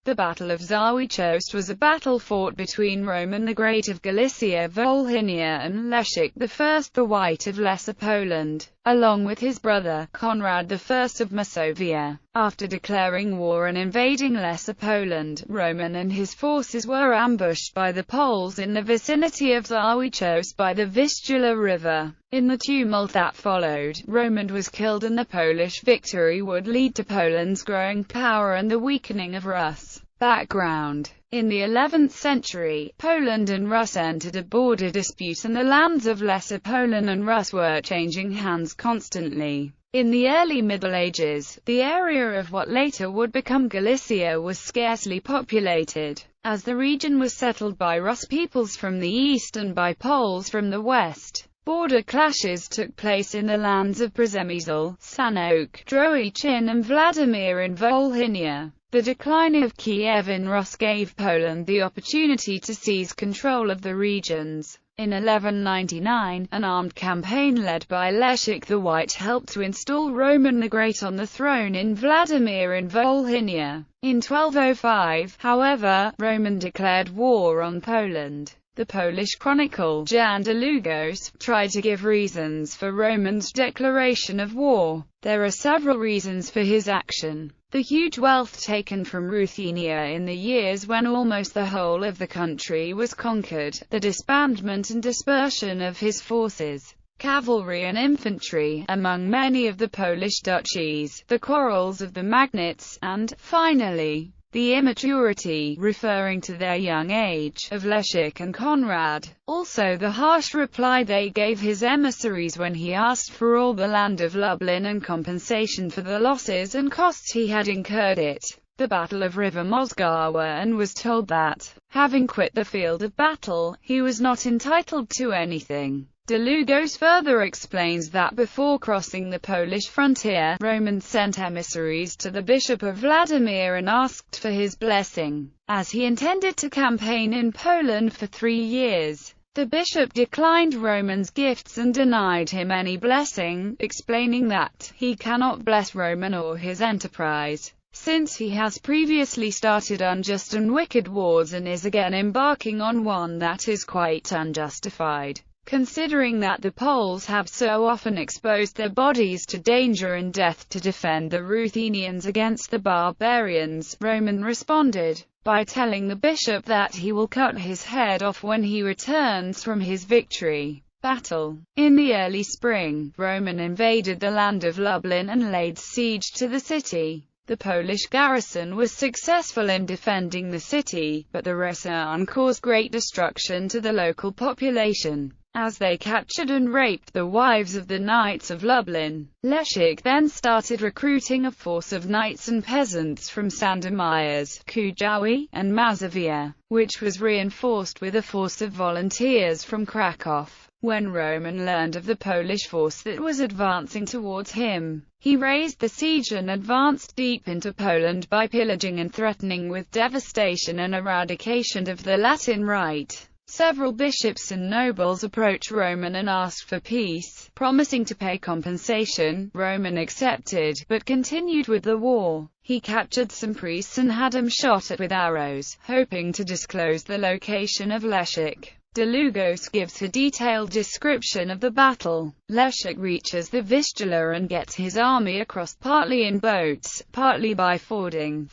The Battle of Zawichost was a battle fought between Roman the Great of Galicia, Volhynia, and Leszek I the White of Lesser Poland, along with his brother, Conrad I of Masovia. After declaring war and invading Lesser Poland, Roman and his forces were ambushed by the Poles in the vicinity of Zawichost by the Vistula River. In the tumult that followed, Roman was killed, and the Polish victory would lead to Poland's growing power and the weakening of Rus. Background: in the 11th century, Poland and Rus entered a border dispute, and the lands of Lesser Poland and Rus were changing hands constantly. In the early Middle Ages, the area of what later would become Galicia was scarcely populated, as the region was settled by Rus peoples from the east and by Poles from the west. Border clashes took place in the lands of Przemysl, Sanok, Drohyczyn, and Vladimir in Volhynia. The decline of Kiev in Rus gave Poland the opportunity to seize control of the regions. In 1199, an armed campaign led by Leszek the White helped to install Roman the Great on the throne in Vladimir in Volhynia. In 1205, however, Roman declared war on Poland. The Polish chronicle, Jan Długosz, tried to give reasons for Roman's declaration of war. There are several reasons for his action. The huge wealth taken from Ruthenia in the years when almost the whole of the country was conquered, the disbandment and dispersion of his forces, cavalry and infantry, among many of the Polish duchies, the quarrels of the magnates, and, finally, the immaturity, referring to their young age, of Leszek and Conrad. Also the harsh reply they gave his emissaries when he asked for all the land of Lublin and compensation for the losses and costs he had incurred it. The Battle of River Mozgawa, and was told that, having quit the field of battle, he was not entitled to anything. Długosz further explains that before crossing the Polish frontier, Roman sent emissaries to the Bishop of Vladimir and asked for his blessing, as he intended to campaign in Poland for 3 years. The bishop declined Roman's gifts and denied him any blessing, explaining that he cannot bless Roman or his enterprise, since he has previously started unjust and wicked wars and is again embarking on one that is quite unjustified. Considering that the Poles have so often exposed their bodies to danger and death to defend the Ruthenians against the barbarians, Roman responded by telling the bishop that he will cut his head off when he returns from his victory. Battle. In the early spring, Roman invaded the land of Lublin and laid siege to the city. The Polish garrison was successful in defending the city, but the Rusyns caused great destruction to the local population, as they captured and raped the wives of the knights of Lublin. Leszek then started recruiting a force of knights and peasants from Sandomierz, Kujawi, and Mazovia, which was reinforced with a force of volunteers from Kraków. When Roman learned of the Polish force that was advancing towards him, he raised the siege and advanced deep into Poland by pillaging and threatening with devastation and eradication of the Latin Rite. Several bishops and nobles approached Roman and asked for peace, promising to pay compensation. Roman accepted, but continued with the war. He captured some priests and had them shot at with arrows, hoping to disclose the location of Leszek. Długosz gives a detailed description of the battle. Leszek reaches the Vistula and gets his army across partly in boats, partly by fording,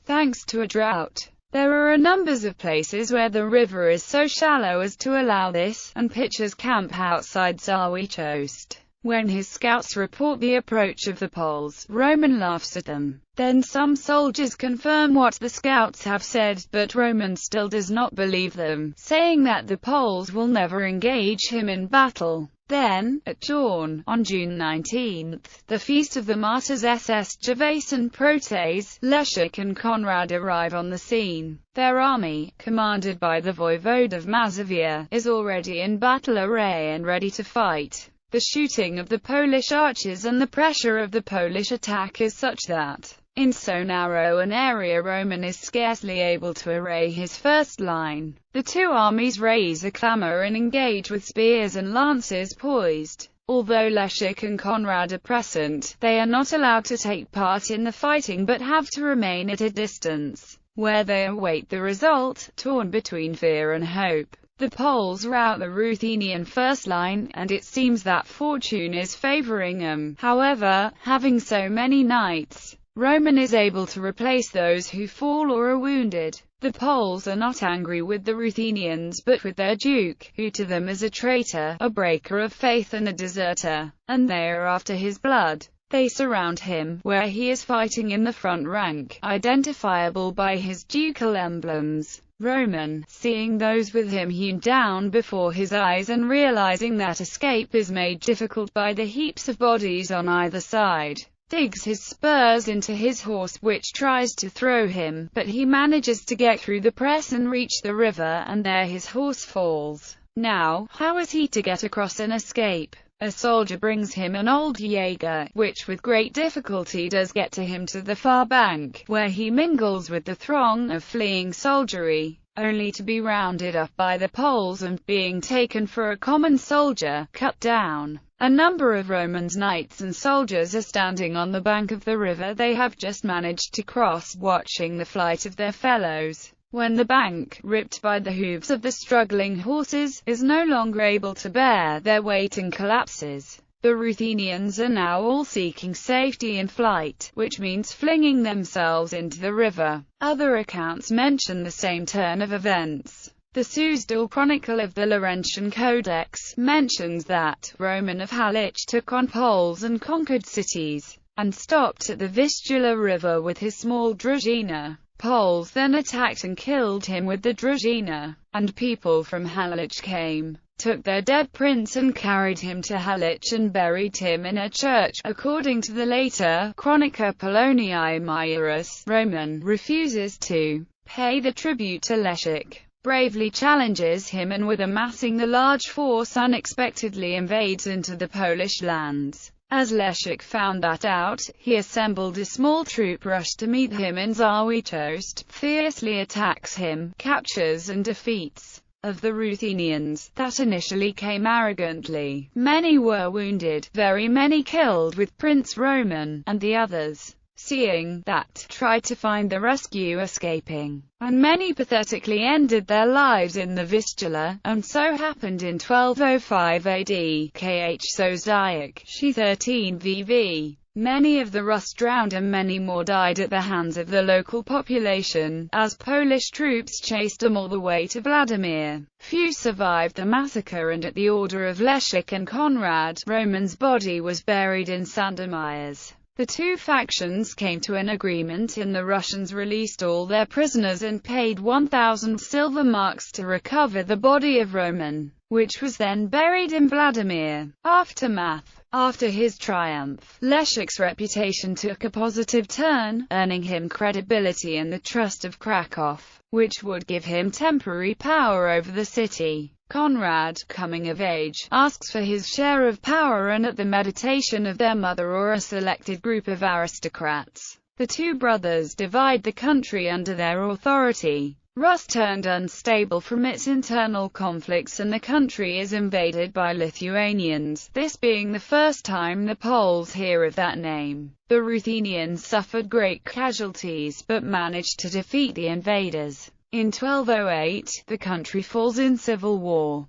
thanks to a drought. There are a number of places where the river is so shallow as to allow this, and pitchers camp outside Zawichost. When his scouts report the approach of the Poles, Roman laughs at them. Then some soldiers confirm what the scouts have said, but Roman still does not believe them, saying that the Poles will never engage him in battle. Then, at dawn, on June 19, the feast of the martyrs SS Gervase and Protes, Leszek and Conrad arrive on the scene. Their army, commanded by the voivode of Mazovia, is already in battle array and ready to fight. The shooting of the Polish archers and the pressure of the Polish attack is such that, in so narrow an area, Roman is scarcely able to array his first line. The two armies raise a clamor and engage with spears and lances poised. Although Leszek and Conrad are present, they are not allowed to take part in the fighting but have to remain at a distance. where they await the result, torn between fear and hope. The Poles rout the Ruthenian first line, and it seems that fortune is favoring them. However, having so many knights, Roman is able to replace those who fall or are wounded. The Poles are not angry with the Ruthenians but with their duke, who to them is a traitor, a breaker of faith and a deserter, and they are after his blood. They surround him, where he is fighting in the front rank, identifiable by his ducal emblems. Roman, seeing those with him hewn down before his eyes and realizing that escape is made difficult by the heaps of bodies on either side, digs his spurs into his horse, which tries to throw him, but he manages to get through the press and reach the river, and there his horse falls. Now, how is he to get across and escape? A soldier brings him an old Jaeger, which with great difficulty does get to him to the far bank, where he mingles with the throng of fleeing soldiery, only to be rounded up by the Poles and, being taken for a common soldier, cut down. A number of Romans' knights and soldiers are standing on the bank of the river they have just managed to cross, watching the flight of their fellows. When the bank, ripped by the hooves of the struggling horses, is no longer able to bear their weight and collapses, the Ruthenians are now all seeking safety in flight, which means flinging themselves into the river. Other accounts mention the same turn of events. The Suzdal Chronicle of the Laurentian Codex mentions that Roman of Halich took on Poles and conquered cities, and stopped at the Vistula River with his small druzina. Poles then attacked and killed him with the druzina, and people from Halich came, took their dead prince and carried him to Halich and buried him in a church. According to the later Chronica Polonii Majoris, Roman refuses to pay the tribute to Leszek, bravely challenges him, and with amassing the large force unexpectedly invades into the Polish lands. As Leszek found that out, he assembled a small troop, rushed to meet him in Zawichost, fiercely attacks him, captures and defeats of the Ruthenians, that initially came arrogantly. Many were wounded, very many killed, with Prince Roman, and the others, seeing that, tried to find the rescue escaping, and many pathetically ended their lives in the Vistula, and so happened in 1205 AD, kh so Zayak, she 13 VV. Many of the Rus drowned and many more died at the hands of the local population, as Polish troops chased them all the way to Vladimir. Few survived the massacre, and at the order of Leszek and Conrad, Roman's body was buried in Sandomierz. The two factions came to an agreement, and the Russians released all their prisoners and paid 1,000 silver marks to recover the body of Roman, which was then buried in Vladimir. Aftermath. After his triumph, Leszek's reputation took a positive turn, earning him credibility and the trust of Kraków, which would give him temporary power over the city. Conrad, coming of age, asks for his share of power, and at the mediation of their mother or a selected group of aristocrats, the two brothers divide the country under their authority. Rus turned unstable from its internal conflicts, and the country is invaded by Lithuanians, this being the first time the Poles hear of that name. The Ruthenians suffered great casualties, but managed to defeat the invaders. In 1208, the country falls in civil war.